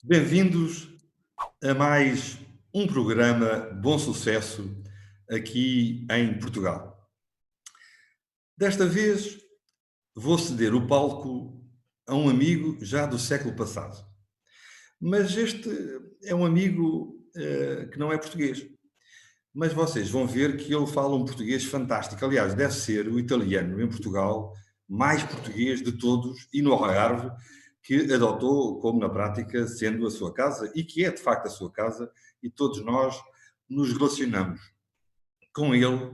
Bem-vindos a mais um programa Bom Sucesso aqui em Portugal. Desta vez vou ceder o palco a um amigo já do século passado. Mas este é um amigo que não é português. Mas vocês vão ver que ele fala um português fantástico. Aliás, deve ser o italiano em Portugal mais português de todos e no Algarve, que adotou como na prática sendo a sua casa e que é de facto a sua casa, e todos nós nos relacionamos com ele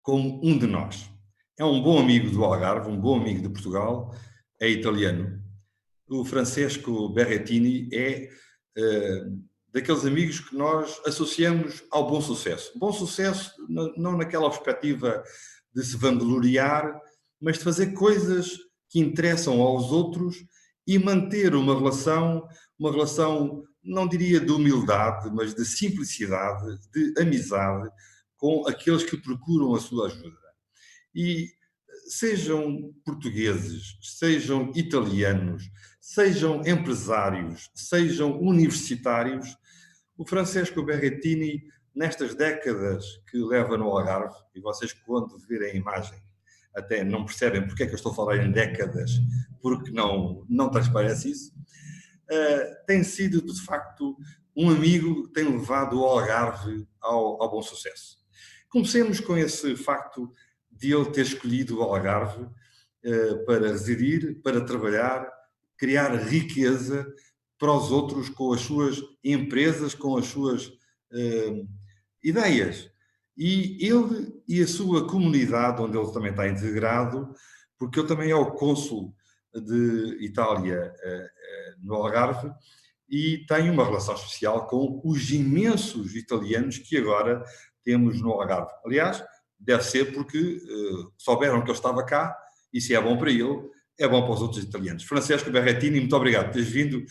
como um de nós. É um bom amigo do Algarve, um bom amigo de Portugal, é italiano. O Francesco Berrettini é daqueles amigos que nós associamos ao bom sucesso. Bom sucesso não naquela perspectiva de se vangloriar, mas de fazer coisas que interessam aos outros e manter uma relação, não diria de humildade, mas de simplicidade, de amizade com aqueles que procuram a sua ajuda. E sejam portugueses, sejam italianos, sejam empresários, sejam universitários, o Francesco Berrettini, nestas décadas que leva no Algarve, e vocês quando virem a imagem até não percebem porque é que eu estou a falar em décadas, porque não transparece isso, tem sido de facto um amigo que tem levado o Algarve ao bom sucesso. Comecemos com esse facto de ele ter escolhido o Algarve para residir, para trabalhar, criar riqueza para os outros com as suas empresas, com as suas ideias. E ele e a sua comunidade, onde ele também está integrado, porque ele também é o cônsul de Itália no Algarve, e tem uma relação especial com os imensos italianos que agora temos no Algarve. Aliás, deve ser porque souberam que ele estava cá, e se é bom para ele, é bom para os outros italianos. Francesco Berrettini, muito obrigado por teres vindo.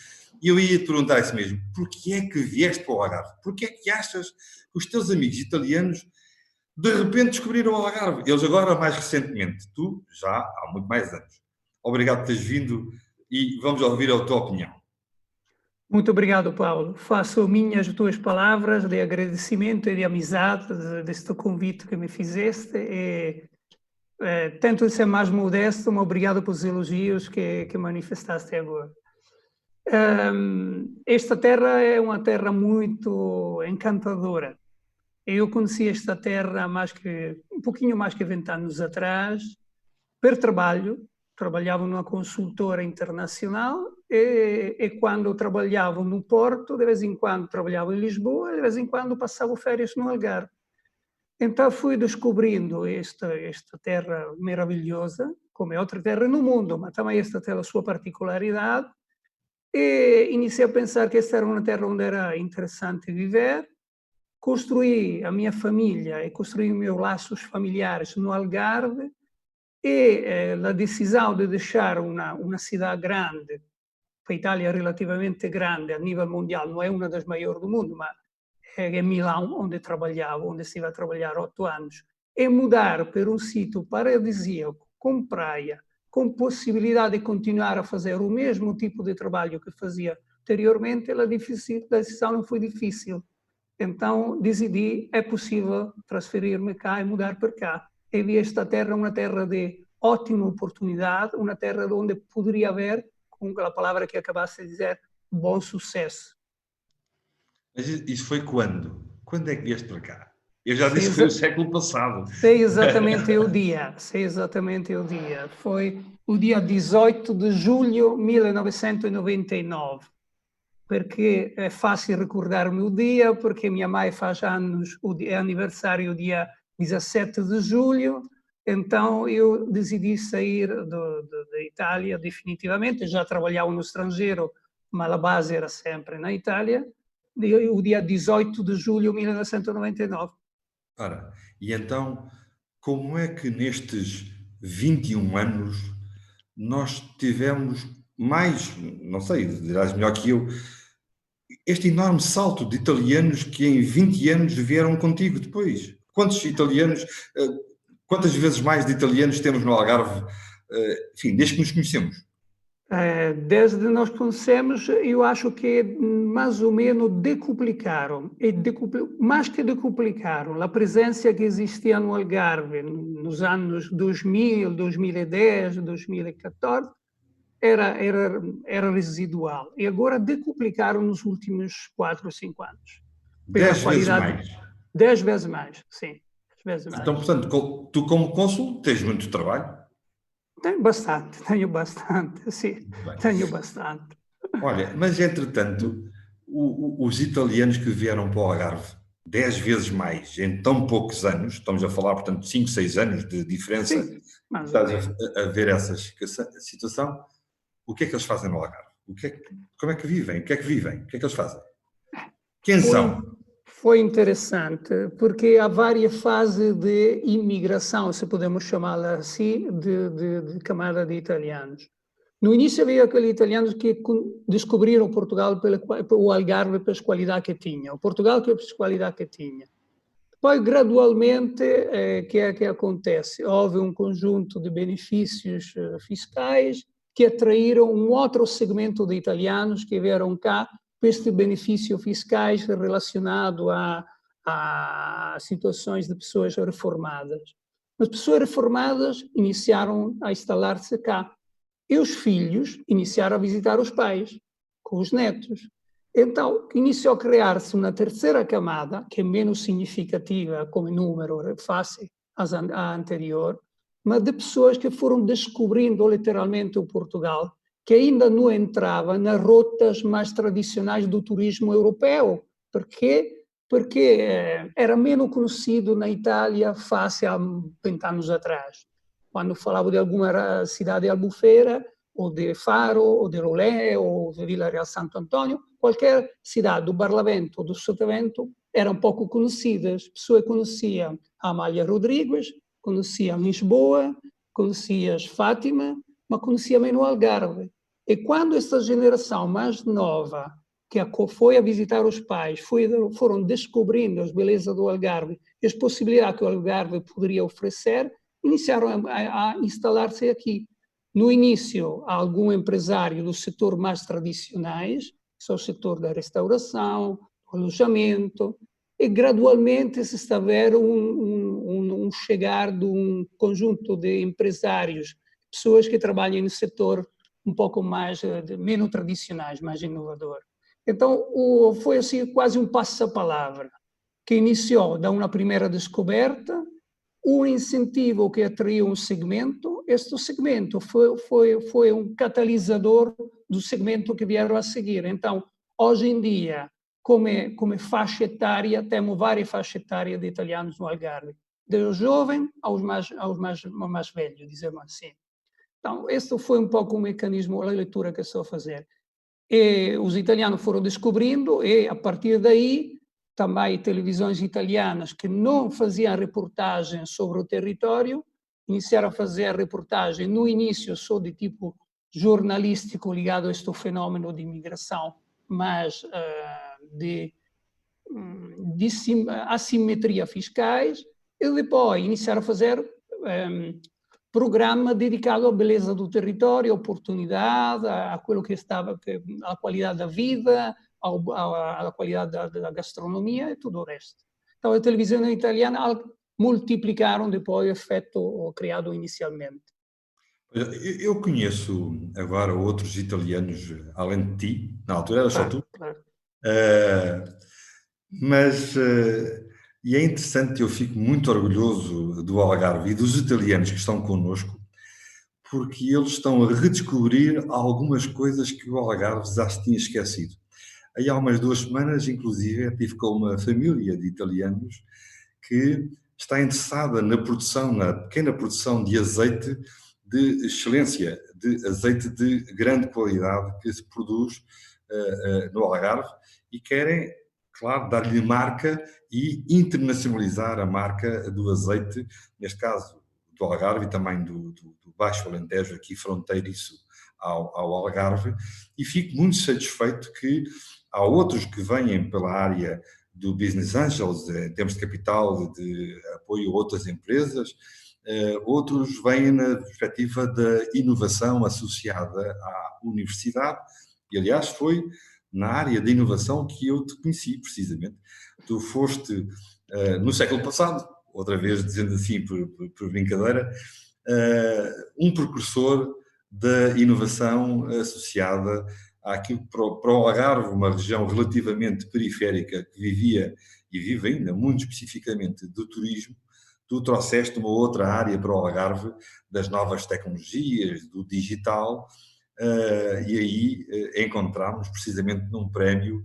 E eu ia te perguntar isso mesmo. Porquê é que vieste para o Algarve? Porquê é que achas que os teus amigos italianos de repente descobriram o Algarve? Eles agora, mais recentemente. Tu, já há muito mais anos. Obrigado por teres vindo e vamos ouvir a tua opinião. Muito obrigado, Paulo. Faço minhas as tuas palavras de agradecimento e de amizade deste convite que me fizeste e tento ser mais modesto, mas obrigado pelos elogios que manifestaste agora. Esta terra é uma terra muito encantadora. Eu conheci esta terra um pouquinho mais que 20 anos atrás, per trabalho. Trabalhava numa consultora internacional e quando trabalhava no Porto, de vez em quando trabalhava em Lisboa, de vez em quando passava férias no Algarve. Então fui descobrindo esta terra maravilhosa, como é outra terra no mundo, mas também esta tem a sua particularidade, e iniciei a pensar que esta era uma terra onde era interessante viver. Construí a minha família e construí os meus laços familiares no Algarve, e a decisão de deixar uma cidade grande, a Itália é relativamente grande a nível mundial, não é uma das maiores do mundo, mas é Milão, onde trabalhava, onde estive a trabalhar 8 anos, e mudar para um sítio paradisíaco, com praia, com possibilidade de continuar a fazer o mesmo tipo de trabalho que fazia anteriormente, a decisão não foi difícil. Então decidi, é possível transferir-me cá e mudar para cá. E vi esta terra uma terra de ótima oportunidade, uma terra onde poderia haver, com aquela palavra que acabaste de dizer, bom sucesso. Mas isso foi quando? Quando é que vieste para cá? Eu já disse que foi o século passado. Sei exatamente o dia. Foi o dia 18 de julho de 1999. Porque é fácil recordar o meu dia, porque minha mãe faz anos, é aniversário dia 17 de julho, então eu decidi sair da Itália definitivamente. Já trabalhava no estrangeiro, mas a base era sempre na Itália, o dia 18 de julho de 1999. Ora, e então, como é que nestes 21 anos nós tivemos mais, não sei, dirás melhor que eu, este enorme salto de italianos que em 20 anos vieram contigo depois? Quantos italianos, quantas vezes mais de italianos temos no Algarve, enfim, desde que nos conhecemos? Desde nós conhecemos, eu acho que mais ou menos decuplicaram, mais que decuplicaram, a presença que existia no Algarve nos anos 2000, 2010, 2014, era residual. E agora decuplicaram nos últimos 4 ou 5 anos. Pela 10 vezes qualidade, mais. 10 vezes mais, sim. 10 vezes Então, mais. portanto, tu como cônsul tens muito trabalho. Tenho bastante, sim, Muito bem. tenho bastante. Olha, mas entretanto, os italianos que vieram para o Algarve 10 vezes mais em tão poucos anos, estamos a falar, portanto, de 5, 6 anos de diferença, Sim, mais ou estás menos. a ver essa situação, o que é que eles fazem no Algarve? Como é que vivem? O que é que vivem? O que é que eles fazem? Quem Foi, são? foi interessante, porque há várias fases de imigração, se podemos chamá-la assim, de camada de italianos. No início havia aqueles italianos que descobriram Portugal, o Algarve, pelas qualidades que tinha, o Portugal pelas qualidades que tinha. Poi, gradualmente, que acontece? Houve um conjunto de benefícios fiscais que atraíram um outro segmento de italianos que vieram cá com estes benefícios fiscais relacionados a situações de pessoas reformadas. As pessoas reformadas iniciaram a instalar-se cá. E os filhos iniciaram a visitar os pais, com os netos. Então, iniciou a criar-se uma terceira camada, que é menos significativa como número face à anterior, mas de pessoas que foram descobrindo literalmente o Portugal, que ainda não entrava nas rotas mais tradicionais do turismo europeu. Porque era menos conhecido na Itália face a 20 anos atrás. Quando falava de alguma cidade albufeira, ou de Faro, ou de Rolé, ou de Vila Real Santo Antônio, qualquer cidade do Barlavento ou do Sotavento eram pouco conhecidas. Pessoas conheciam a Amália Rodrigues, conheciam Lisboa, conheciam Fátima, mas conheciam menos o Algarve. E quando essa geração mais nova, que foi a visitar os pais, foram descobrindo as belezas do Algarve e as possibilidades que o Algarve poderia oferecer, iniciaram a instalar-se aqui. No início, algum empresário do setor mais tradicionais, que são o setor da restauração, do alojamento, e gradualmente se está a ver um chegar de um conjunto de empresários, pessoas que trabalham no setor um pouco mais, menos tradicionais, mais inovador. Então, foi assim quase um passo-palavra, que iniciou da uma primeira descoberta, um incentivo que atraiu um segmento, este segmento foi um catalisador do segmento que vieram a seguir. Então, hoje em dia, como faixa etária, temos várias faixas etárias de italianos no Algarve, desde jovem aos mais velhos, dizemos assim. Então, este foi um pouco o mecanismo, a leitura que estou a fazer. E os italianos foram descobrindo e, a partir daí, também televisões italianas que não faziam reportagem sobre o território, iniciaram a fazer reportagem no início só de tipo jornalístico ligado a este fenômeno de imigração, mas de assimetria fiscais, e depois iniciaram a fazer programa dedicado à beleza do território, à oportunidade, a quello que estava, à qualidade da vida, à qualidade da gastronomia e tudo o resto. Então, a televisão italiana multiplicaram depois o efeito criado inicialmente. Eu conheço agora outros italianos, além de ti, na altura era só Claro, tu, claro. mas e é interessante, eu fico muito orgulhoso do Algarve e dos italianos que estão connosco, porque eles estão a redescobrir algumas coisas que o Algarve já se tinha esquecido. Aí há umas 2 semanas, inclusive, estive com uma família de italianos que está interessada na produção, na pequena produção de azeite de excelência, de azeite de grande qualidade que se produz no Algarve e querem, claro, dar-lhe marca e internacionalizar a marca do azeite, neste caso do Algarve e também do Baixo Alentejo, aqui fronteiriço ao Algarve, e fico muito satisfeito que há outros que vêm pela área do Business Angels, em termos de capital, de apoio a outras empresas, outros vêm na perspectiva da inovação associada à universidade, e aliás foi na área da inovação que eu te conheci, precisamente. Tu foste, no século passado, outra vez dizendo assim por brincadeira, um precursor da inovação associada àquilo que para o Algarve, uma região relativamente periférica que vivia e vive ainda muito especificamente do turismo, tu trouxeste uma outra área para o Algarve das novas tecnologias, do digital, e aí encontramos precisamente num prémio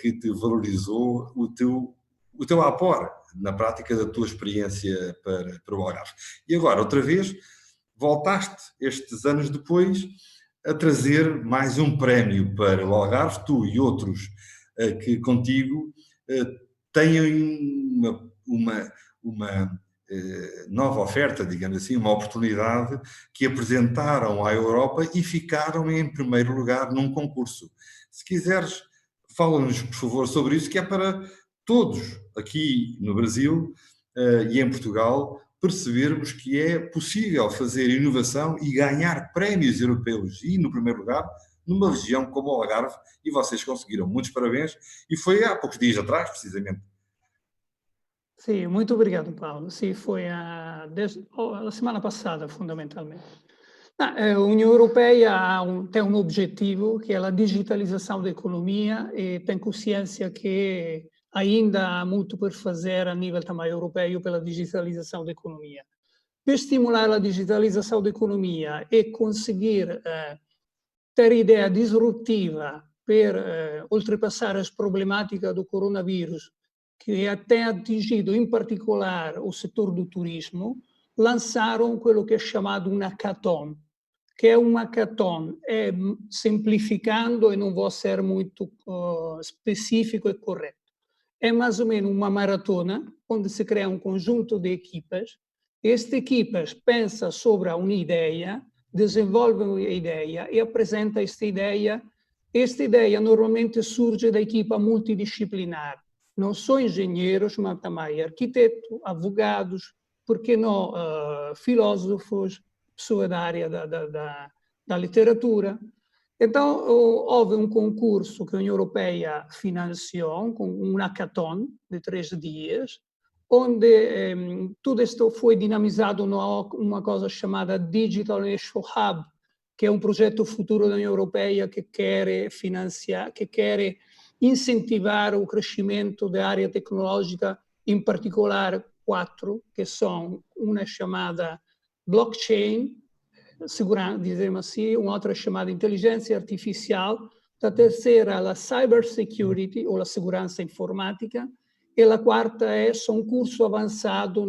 que te valorizou o teu apor na prática da tua experiência para o Algarve. E agora, outra vez, voltaste estes anos depois a trazer mais um prémio para o Algarve, tu e outros que contigo têm uma nova oferta, digamos assim, uma oportunidade que apresentaram à Europa e ficaram em primeiro lugar num concurso. Se quiseres, fala-nos, por favor, sobre isso, que é para todos aqui no Brasil e em Portugal percebermos que é possível fazer inovação e ganhar prémios europeus e, no primeiro lugar, numa região como o Algarve, e vocês conseguiram. Muitos parabéns. E foi há poucos dias atrás, precisamente. Sim, muito obrigado, Paulo. Sim, foi a semana passada, fundamentalmente. A União Europeia tem um objetivo, que é a digitalização da economia, e tem consciência que ainda há muito por fazer a nível também europeu pela digitalização da economia. Per estimular a digitalização da economia e conseguir ter ideia disruptiva per oltrepassare as problemáticas do coronavírus, que tem atingido em particular o setor do turismo, lançaram quello che è chamado un hackathon, che è un hackathon, semplificando e non vou ser muito específico e correto. É mais ou menos uma maratona, onde se cria um conjunto de equipas. Esta equipas pensa sobre uma ideia, desenvolve uma ideia e apresenta esta ideia. Esta ideia normalmente surge da equipa multidisciplinar. Não só engenheiros, mas também arquitetos, advogados, por que não filósofos, pessoas da área da literatura. Então, houve um concurso que a União Europeia financiou, com um hackathon de 3 dias, onde tudo isto foi dinamizado numa coisa chamada Digital Innovation Hub, que é um projeto futuro da União Europeia que quer financiar, que quer incentivar o crescimento da área tecnológica, em particular 4, que são uma chamada blockchain, dizemos assim, uma outra chamada inteligência artificial, a terceira a cybersecurity, ou a segurança informática, e a quarta é um curso avançado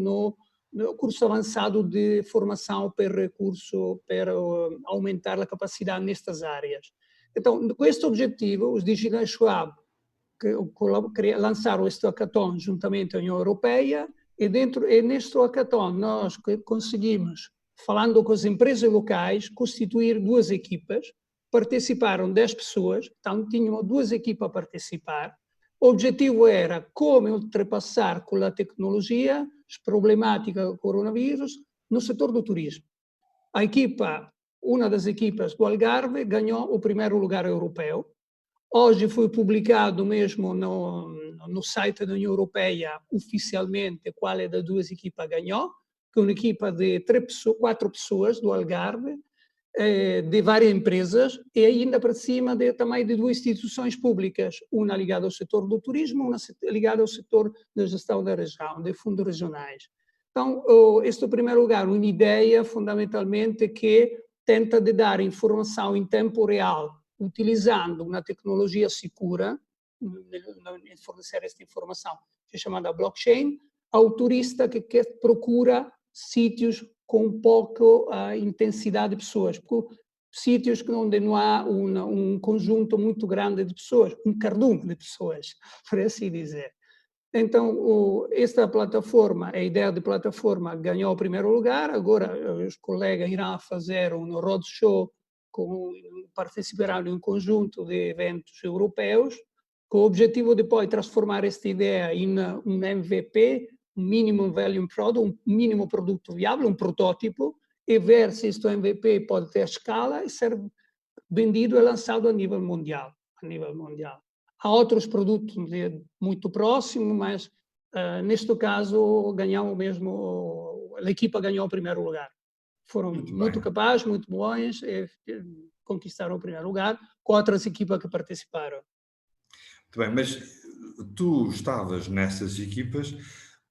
curso avançado de formação para aumentar a capacidade nestas áreas. Então, com este objetivo, os Digital Hub lançaram este hackathon juntamente à União Europeia, e neste hackathon nós conseguimos, falando com as empresas locais, constituir 2 equipas. Participaram 10 pessoas, então tínhamos 2 equipas a participar. O objetivo era como ultrapassar com a tecnologia as problemáticas do coronavírus no setor do turismo. Uma das equipas do Algarve ganhou o primeiro lugar europeu. Hoje foi publicado mesmo no site da União Europeia oficialmente qual é das 2 equipas ganhou, que é uma equipa de 4 pessoas do Algarve, de várias empresas, e ainda para cima também de 2 instituições públicas, uma ligada ao setor do turismo, uma ligada ao setor da gestão da região, de fundos regionais. Então, este é o primeiro lugar, uma ideia fundamentalmente que tenta de dar informação em tempo real, utilizando uma tecnologia segura, em fornecer esta informação, que é chamada blockchain, ao turista que procura sítios com pouca intensidade de pessoas, sítios onde não há um conjunto muito grande de pessoas, um cardume de pessoas, por assim dizer. Então, esta plataforma, a ideia de plataforma ganhou o primeiro lugar, agora os colegas irão fazer um roadshow, participarão em um conjunto de eventos europeus, com o objetivo de depois transformar esta ideia em um MVP, minimum value product, um mínimo produto viável, um protótipo, e ver se este MVP pode ter escala e ser vendido e lançado a nível mundial. Há outros produtos muito próximos, mas neste caso ganhamos mesmo, a equipa ganhou o primeiro lugar. Foram muito capazes, muito bons, e conquistaram o primeiro lugar com outras equipas que participaram. Muito bem, mas tu estavas nessas equipas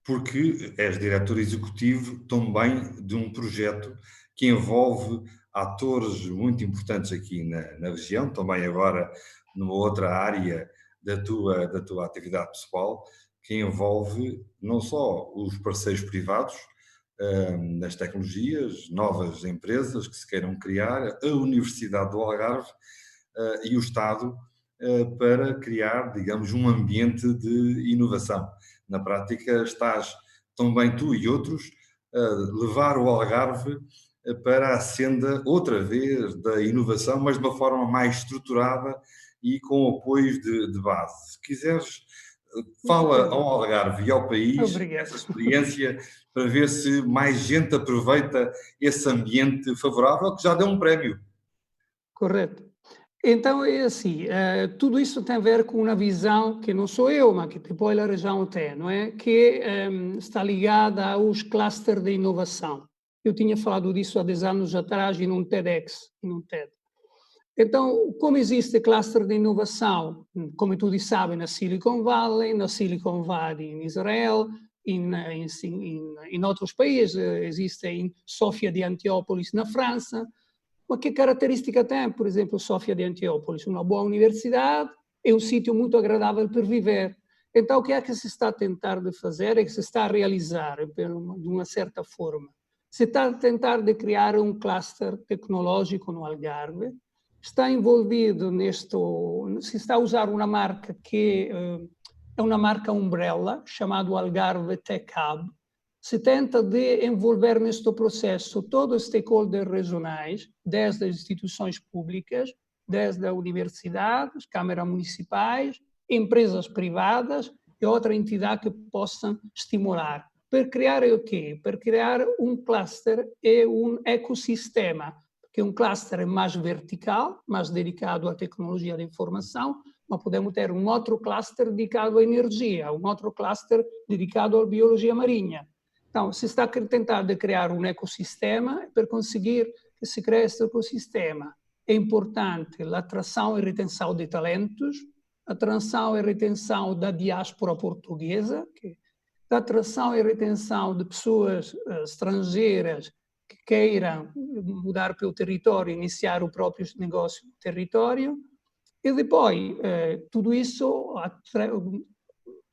porque és diretor executivo também de um projeto que envolve atores muito importantes aqui na região, também agora numa outra área da tua atividade pessoal, que envolve não só os parceiros privados, nas tecnologias, novas empresas que se queiram criar, a Universidade do Algarve, e o Estado, para criar, digamos, um ambiente de inovação. Na prática, estás também tu e outros a levar o Algarve para a senda, outra vez, da inovação, mas de uma forma mais estruturada e com apoios de base. Se quiseres, fala ao Algarve e ao país Obrigado. essa experiência para ver se mais gente aproveita esse ambiente favorável que já deu um prémio. Correto. Então, é assim, tudo isso tem a ver com uma visão que não sou eu, mas que depois a região tem, não é? Que está ligada aos clusters de inovação. Eu tinha falado disso há 10 anos atrás em um TEDx, em um TED. Então, como existe cluster de inovação, como todos sabem, na Silicon Valley em Israel, em outros países, existe em Sofia de Antiópolis, na França. Mas que característica tem, por exemplo, Sofia de Antiópolis? Uma boa universidade, é um sítio muito agradável para viver. Então, o que é que se está a tentar de fazer? É que se está a realizar, de uma certa forma. Se está a tentar de criar um cluster tecnológico no Algarve, está envolvido se está a usar uma marca que é uma marca umbrella, chamada Algarve Tech Hub. Se tenta de envolver neste processo todos os stakeholders regionais, desde as instituições públicas, desde a universidade, as câmaras municipais, empresas privadas e outra entidade que possam estimular. Para criar o quê? Para criar um cluster e um ecossistema, porque um cluster é mais vertical, mais dedicado à tecnologia da informação, mas podemos ter um outro cluster dedicado à energia, um outro cluster dedicado à biologia marinha. Então, se está a tentar criar um ecossistema, para conseguir que se crie este ecossistema, é importante a atração e retenção de talentos, a atração e retenção da diáspora portuguesa, a atração e retenção de pessoas estrangeiras que queiram mudar para o território, iniciar o próprio negócio no território, e depois, tudo isso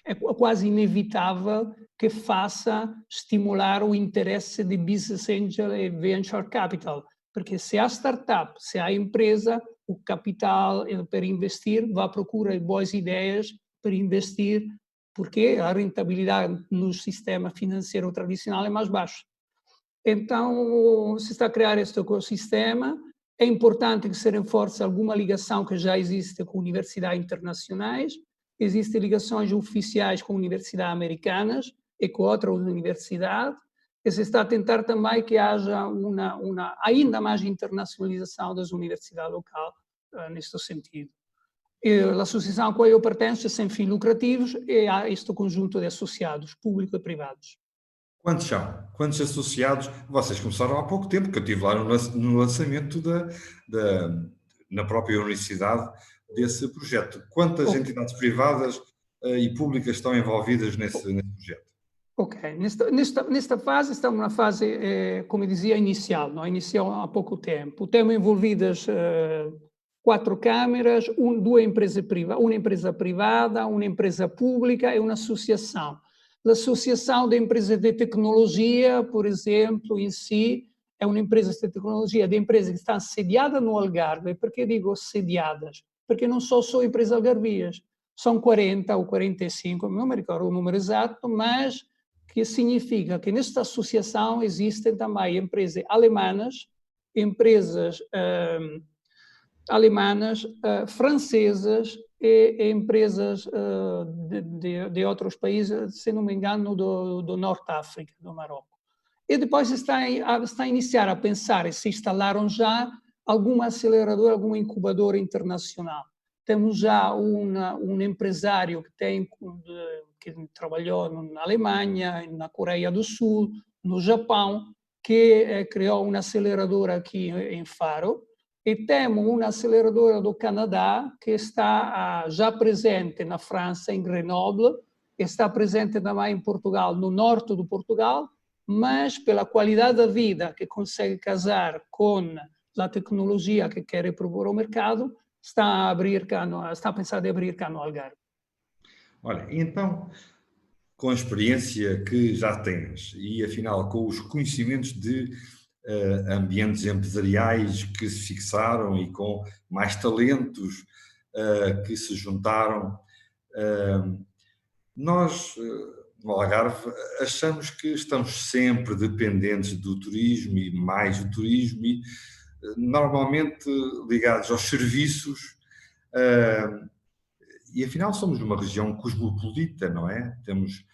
é quase inevitável que faça estimular o interesse de business angel e venture capital, porque se há startup, se há empresa, o capital para investir vai à procura de boas ideias para investir, porque a rentabilidade no sistema financeiro tradicional é mais baixa. Então, se está a criar este ecossistema, é importante que se reforce alguma ligação que já existe com universidades internacionais. Existem ligações oficiais com universidades americanas e com outras universidades, e se está a tentar também que haja uma ainda mais internacionalização das universidades locais neste sentido. A associação a qual eu pertenço é sem fins lucrativos e há este conjunto de associados, públicos e privados. Quantos são? Quantos associados? Vocês começaram há pouco tempo, que eu estive lá no lançamento na própria universidade desse projeto. Quantas entidades privadas e públicas estão envolvidas nesse projeto? Ok. Nesta fase, estamos na fase, como eu dizia, inicial, não? Iniciou há pouco tempo. Temos envolvidas 4 câmaras, uma empresa privada, uma empresa pública e uma associação. A Associação de Empresas de Tecnologia, por exemplo, em si, é uma empresa de tecnologia, de empresas que estão sediadas no Algarve. Por que digo sediadas? Porque não são só empresas algarvias, são 40 ou 45, não me recordo o número exato, mas que significa que nesta associação existem também empresas alemãs, francesas e empresas de outros países, se não me engano, do Norte da África, do Marrocos. E depois está a iniciar a pensar, e se instalaram já, alguma aceleradora, alguma incubadora internacional. Temos já um empresário que trabalhou na Alemanha, na Coreia do Sul, no Japão, que criou uma aceleradora aqui em Faro, e temos uma aceleradora do Canadá que está já presente na França, em Grenoble, está presente também em Portugal, no norte do Portugal, mas pela qualidade da vida que consegue casar com a tecnologia que quer propor ao mercado, está a pensar em abrir cá no Algarve. Olha, então, com a experiência que já tens e, afinal, com os conhecimentos de ambientes empresariais que se fixaram e com mais talentos que se juntaram, nós, no Algarve, achamos que estamos sempre dependentes do turismo e mais do turismo e normalmente ligados aos serviços e afinal somos uma região cosmopolita, não é? Temos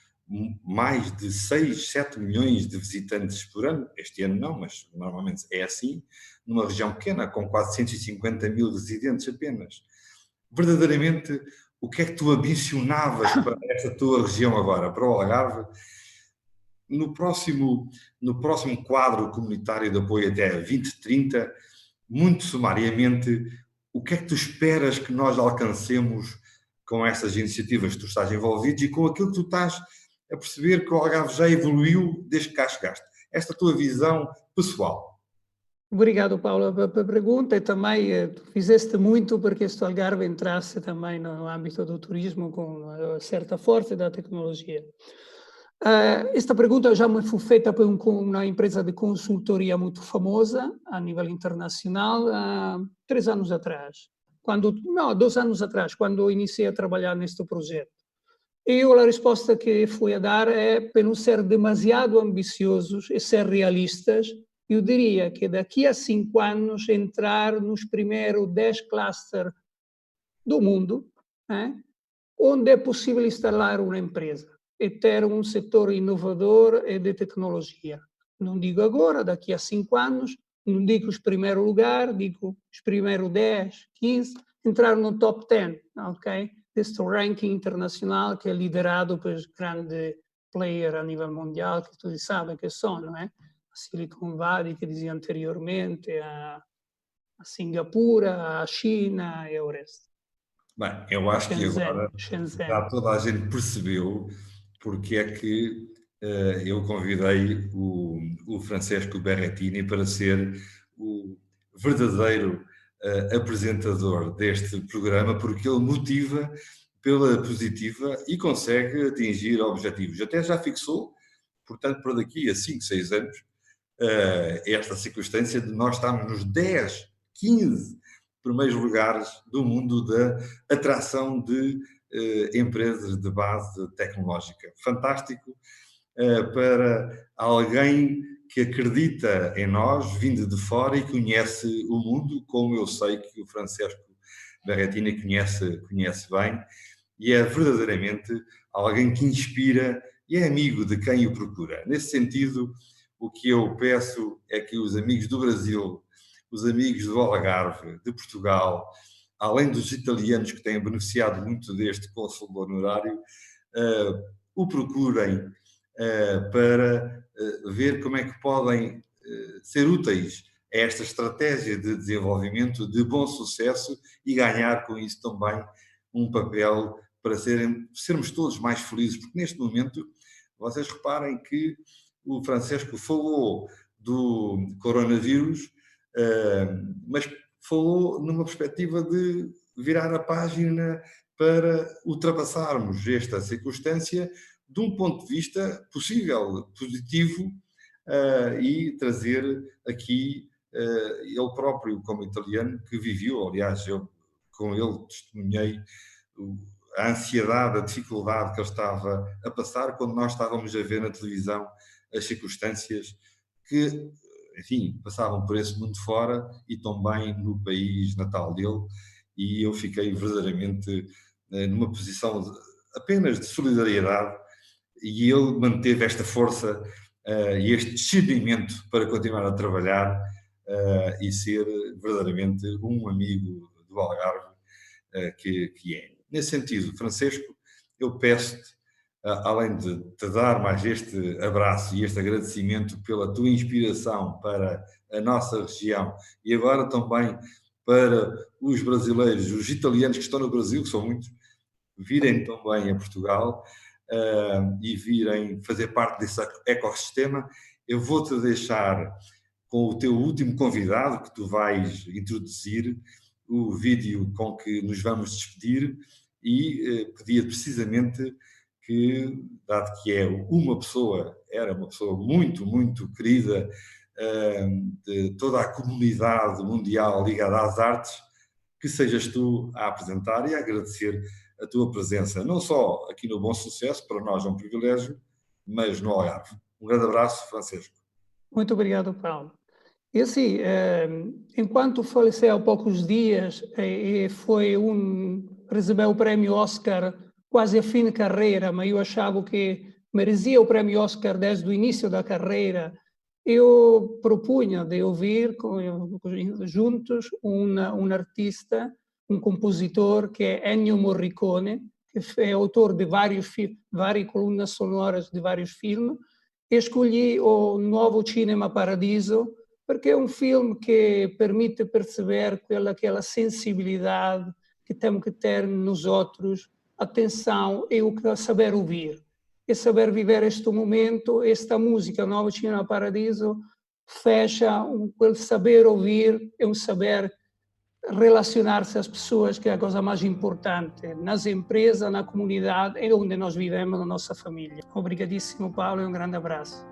mais de 6, 7 milhões de visitantes por ano, este ano não, mas normalmente é assim, numa região pequena, com quase 150 mil residentes apenas. Verdadeiramente, o que é que tu ambicionavas para esta tua região agora, para o Algarve? No próximo quadro comunitário de apoio até 2030, muito sumariamente, o que é que tu esperas que nós alcancemos com essas iniciativas que tu estás envolvido e com aquilo que tu estás a perceber que o Algarve já evoluiu desde que cá chegaste? Esta tua visão pessoal. Obrigado, Paulo, pela pergunta e também tu fizeste muito porque este Algarve entrasse também no âmbito do turismo com uma certa força da tecnologia. Esta pergunta já me foi feita por uma empresa de consultoria muito famosa a nível internacional há 3 anos atrás. 2 anos atrás, quando iniciei a trabalhar neste projeto. E a resposta que fui a dar é para não ser demasiado ambiciosos e ser realistas. Eu diria que daqui a 5 anos entrar nos primeiros 10 clusters do mundo, onde é possível instalar uma empresa e ter um setor inovador e de tecnologia. Não digo agora, daqui a 5 anos, não digo os primeiros lugares, digo os primeiros 10, 15, entrar no top 10, ok? Deste ranking internacional que é liderado pelos grandes players a nível mundial, que todos sabem que são, não é? A Silicon Valley, que dizia anteriormente, a Singapura, a China e o resto. Bem, eu acho que agora Shenzhen. já toda a gente percebeu porque é que eu convidei o Francesco Berrettini para ser o verdadeiro apresentador deste programa, porque ele motiva pela positiva e consegue atingir objetivos. Até já fixou, portanto, para daqui a 5, 6 anos, esta circunstância de nós estarmos nos 10, 15 primeiros lugares do mundo da atração de empresas de base tecnológica. Fantástico para alguém que acredita em nós, vindo de fora e conhece o mundo, como eu sei que o Francesco Berrettini conhece bem, e é verdadeiramente alguém que inspira e é amigo de quem o procura. Nesse sentido, o que eu peço é que os amigos do Brasil, os amigos do Algarve, de Portugal, além dos italianos que têm beneficiado muito deste consulado honorário, o procurem para ver como é que podem ser úteis a esta estratégia de desenvolvimento de bom sucesso e ganhar com isso também um papel para sermos todos mais felizes, porque neste momento, vocês reparem que o Francesco falou do coronavírus, mas falou numa perspectiva de virar a página para ultrapassarmos esta circunstância de um ponto de vista possível, positivo, e trazer aqui ele próprio, como italiano, que viveu, aliás, eu com ele testemunhei a ansiedade, a dificuldade que ele estava a passar quando nós estávamos a ver na televisão as circunstâncias que, enfim, passavam por esse mundo fora e também no país natal dele. e eu fiquei verdadeiramente numa posição apenas de solidariedade, e ele manteve esta força e este discernimento para continuar a trabalhar e ser verdadeiramente um amigo do Algarve que é. Nesse sentido, Francisco, eu peço-te, além de te dar mais este abraço e este agradecimento pela tua inspiração para a nossa região e agora também para os brasileiros, os italianos que estão no Brasil, que são muitos, virem também a Portugal e virem fazer parte desse ecossistema, eu vou-te deixar com o teu último convidado, que tu vais introduzir, o vídeo com que nos vamos despedir, e pedia precisamente que, dado que era uma pessoa muito, muito querida de toda a comunidade mundial ligada às artes, que sejas tu a apresentar e a agradecer a tua presença, não só aqui no Bom Sucesso, para nós é um privilégio, mas no Algarve. Um grande abraço, Francisco. Muito obrigado, Paulo. E assim, enquanto faleceu há poucos dias e recebeu o prémio Oscar quase a fim de carreira, mas eu achava que merecia o prémio Oscar desde o início da carreira, eu propunha de ouvir juntos um artista, um compositor que é Ennio Morricone, que é autor de várias colunas sonoras de vários filmes. Escolhi o Nuovo Cinema Paradiso, porque é um filme que permite perceber aquela sensibilidade que temos que ter nos outros, atenção e o saber ouvir. E saber viver este momento, esta música, Nuovo Cinema Paradiso, fecha aquele saber ouvir, é um saber relacionar-se às pessoas, que é a coisa mais importante, nas empresas, na comunidade, e onde nós vivemos, na nossa família. Obrigadíssimo, Paulo, e um grande abraço.